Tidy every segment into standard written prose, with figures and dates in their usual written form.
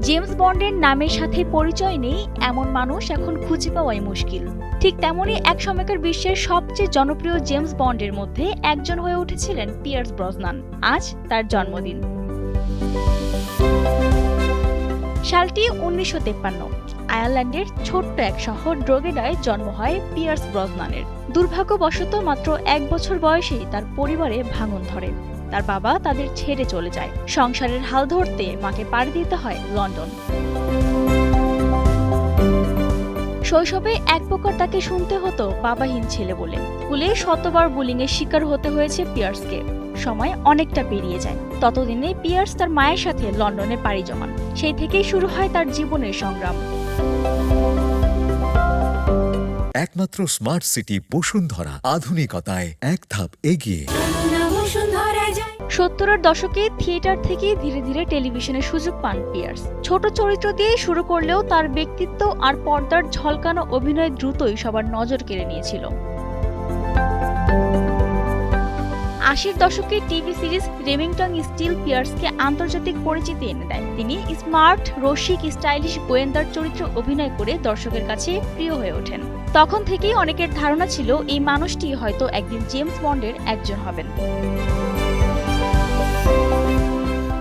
James বন্ডের নামের সাথে পরিচয় নেই এমন মানুষ এখন খুঁজে পাওয়াই মুশকিল। ঠিক তেমনই এক সময়কার বিশ্বের সবচেয়ে জনপ্রিয় জেমস বন্ডের মধ্যে একজন হয়ে উঠেছিলেন পিয়ার্স ব্রসনান। আজ তার জন্মদিন। সালটি 1953। আয়ারল্যান্ডের ছোট্ট এক শহর ড্রোগেডায় জন্ম হয় পিয়ার্স ব্রসনানের। দুর্ভাগ্যবশত মাত্র 1 বছর বয়সেই তার পরিবারে ভাঙন ধরে। তার বাবা তাদের ছেড়ে চলে যায়। সংসারের হাল ধরতে মাকে পাড়ি দিতে হয় লন্ডন। শৈশবে এক প্রকার তাকে শুনতে হতো বাবাহীন ছেলে বলে। স্কুলে শতবার বুলিংয়ের শিকার হতে হয়েছে পিয়ার্সকে। সময় অনেকটা পেরিয়ে যায়। ততদিনে পিয়ার্স তার মায়ের সাথে লন্ডনে পাড়ি জমান। সেই থেকেই শুরু হয় তার জীবনের সংগ্রাম। একমাত্র স্মার্ট সিটি বসুন্ধরা, আধুনিকতায় এক ধাপ এগিয়ে। 70-এর দশকে থিয়েটার থেকে ধীরে ধীরে টেলিভিশনের সুযোগ পান পিয়ার্স। ছোট চরিত্র দিয়ে শুরু করলেও তার ব্যক্তিত্ব আর পর্দার ঝলকানো অভিনয় দ্রুতই সবার নজর কেড়ে নিয়েছিল। 80-এর দশকে টিভি সিরিজ রেমিংটন স্টিল পিয়ার্সকে আন্তর্জাতিক পরিচিতি এনে দেয়। তিনি স্মার্ট, রসিক, স্টাইলিশ গোয়েন্দার চরিত্রে অভিনয় করে দর্শকের কাছে প্রিয় হয়ে ওঠেন। তখন থেকেই অনেকের ধারণা ছিল এই মানুষটি হয়তো একদিন জেমস বন্ডের একজন হবেন।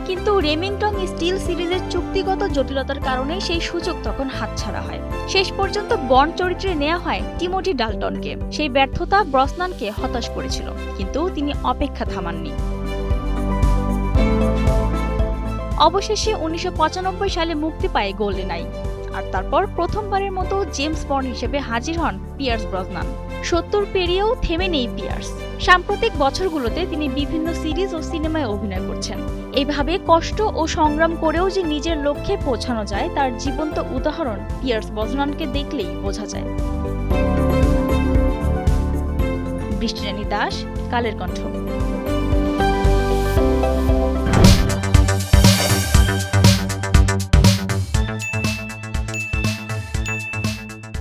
কিন্তু রেমিংটন স্টিল সিরিজের চুক্তিগত জটিলতার কারণে সেই সুযোগ তখন হাতছাড়া হয়। শেষ পর্যন্ত বন্ড চরিত্রে নেওয়া হয় টিমোথি ডাল্টনকে। সেই ব্যর্থতা ব্রসনানকে হতাশ করেছিল, কিন্তু তিনি অপেক্ষা থামাননি। অবশেষে 1995 সালে মুক্তি পায় গোল্ডেন আই। আর তারপর প্রথমবারের মতো জেমস বন্ড হিসেবে হাজির হন পিয়ার্স ব্রসনান। 70 পেরিয়েও থেমে নেই পিয়ার্স। সাম্প্রতিক বছরগুলোতে তিনি বিভিন্ন সিরিজ ও সিনেমায় অভিনয় করছেন। এইভাবে কষ্ট ও সংগ্রাম করেও যে নিজের লক্ষ্যে পৌঁছানো যায় তার জীবন্ত উদাহরণ পিয়ার্স ব্রসনানকে দেখলেই বোঝা যায়। বৃষ্টিরানী দাস, কালের কণ্ঠ।